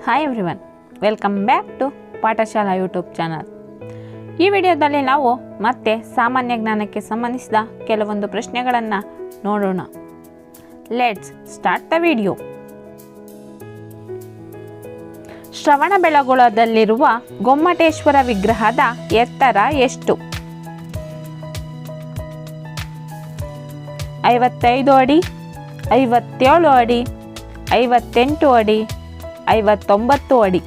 Hi everyone, welcome back to Pathashala YouTube channel. ಈ ವಿಡಿಯೋದಲ್ಲಿ ನಾವು ಮತ್ತೆ ಸಾಮಾನ್ಯ ಜ್ಞಾನಕ್ಕೆ ಸಂಬಂಧಿಸಿದ ಕೆಲವೊಂದು ಪ್ರಶ್ನೆಗಳನ್ನು ನೋಡೋಣ. Let's start the video. ಶ್ರವಣಬೆಳಗೊಳದಲ್ಲಿರುವ ಗೊಮ್ಮಟೇಶ್ವರ ವಿಗ್ರಹದ ಎತ್ತರ ಎಷ್ಟು? 55 ಅಡಿ, 57 ಅಡಿ, 58 ಅಡಿ, 59 ಅಡಿ.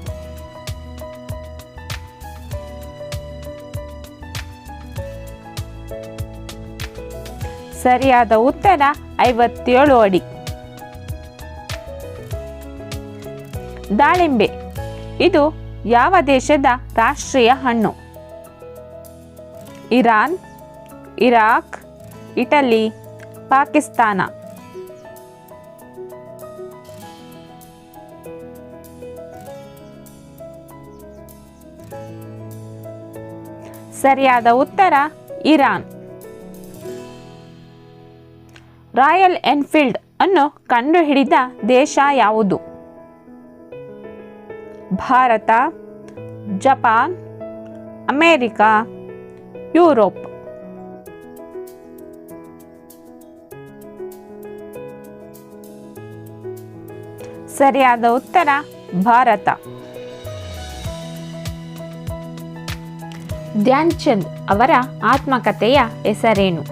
ಸರಿಯಾದ ಉತ್ತರ 57 ಅಡಿ. ದಾಳಿಂಬೆ ಇದು ಯಾವ ದೇಶದ ರಾಷ್ಟ್ರೀಯ ಹಣ್ಣು? Iran, Iraq, Italy, Pakistan. ಸರಿಯಾದ ಉತ್ತರ ಇರಾನ್. ರಾಯಲ್ ಎನ್ಫೀಲ್ಡ್ ಅನ್ನು ಕಂಡುಹಿಡಿದ ದೇಶ ಯಾವುದು? Bharat, Japan, America, Europe. ಸರಿಯಾದ ಉತ್ತರ ಭಾರತ. ಧ್ಯಾನ್ ಚಂದ್ ಅವರ ಆತ್ಮಕಥೆಯ ಹೆಸರೇನು?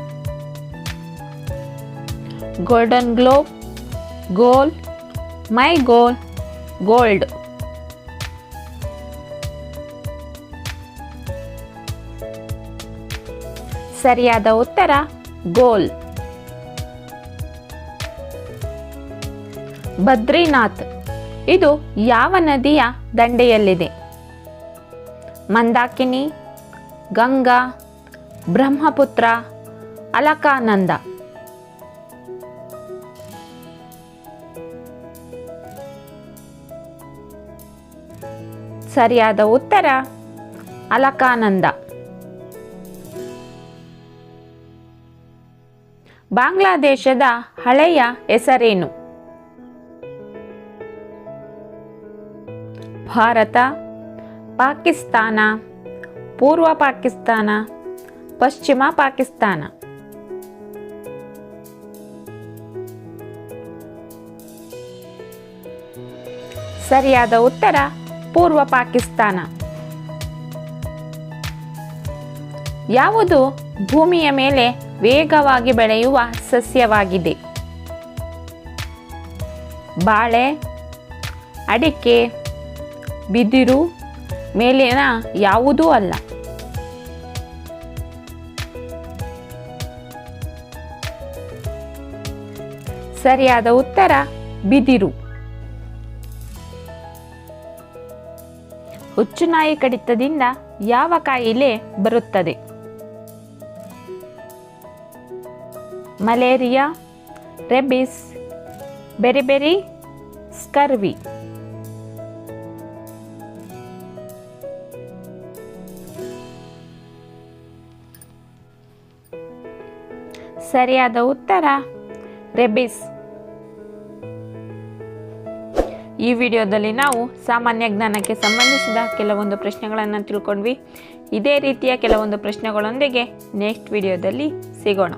ಗೋಲ್ಡನ್ ಗ್ಲೋಬ್, ಗೋಲ್, ಮೈ ಗೋಲ್, ಗೋಲ್ಡ್. ಸರಿಯಾದ ಉತ್ತರ ಗೋಲ್. ಬದ್ರಿನಾಥ್ ಇದು ಯಾವ ನದಿಯ ದಂಡೆಯಲ್ಲಿದೆ? ಮಂದಾಕಿನಿ, ಗಂಗಾ, ಬ್ರಹ್ಮಪುತ್ರ, ಅಲಕಾನಂದ. ಸರಿಯಾದ ಉತ್ತರ ಅಲಕಾನಂದ. ಬಾಂಗ್ಲಾದೇಶದ ಹಳೆಯ ಹೆಸರೇನು? ಭಾರತ, ಪಾಕಿಸ್ತಾನ, ಪೂರ್ವ ಪಾಕಿಸ್ತಾನ, ಪಶ್ಚಿಮ ಪಾಕಿಸ್ತಾನ. ಸರಿಯಾದ ಉತ್ತರ ಪೂರ್ವ ಪಾಕಿಸ್ತಾನ. ಯಾವುದು ಭೂಮಿಯ ಮೇಲೆ ವೇಗವಾಗಿ ಬೆಳೆಯುವ ಸಸ್ಯವಾಗಿದೆ? ಬಾಳೆ, ಅಡಿಕೆ, ಬಿದಿರು, ಮೇಲಿನ ಯಾವುದೂ ಅಲ್ಲ. ಸರಿಯಾದ ಉತ್ತರ ಬಿದಿರು. ಹುಚ್ಚುನಾಯಿ ಕಡಿತದಿಂದ ಯಾವ ಕಾಯಿಲೆ ಬರುತ್ತದೆ? Malaria, rabies, beriberi, scurvy. ಸರಿಯಾದ ಉತ್ತರ ರೆಬಿಸ್. ಈ ವಿಡಿಯೋದಲ್ಲಿ ನಾವು ಸಾಮಾನ್ಯ ಜ್ಞಾನಕ್ಕೆ ಸಂಬಂಧಿಸಿದ ಕೆಲವೊಂದು ಪ್ರಶ್ನೆಗಳನ್ನು ತಿಳ್ಕೊಂಡ್ವಿ. ಇದೇ ರೀತಿಯ ಕೆಲವೊಂದು ಪ್ರಶ್ನೆಗಳೊಂದಿಗೆ ನೆಕ್ಸ್ಟ್ ವಿಡಿಯೋದಲ್ಲಿ ಸಿಗೋಣ.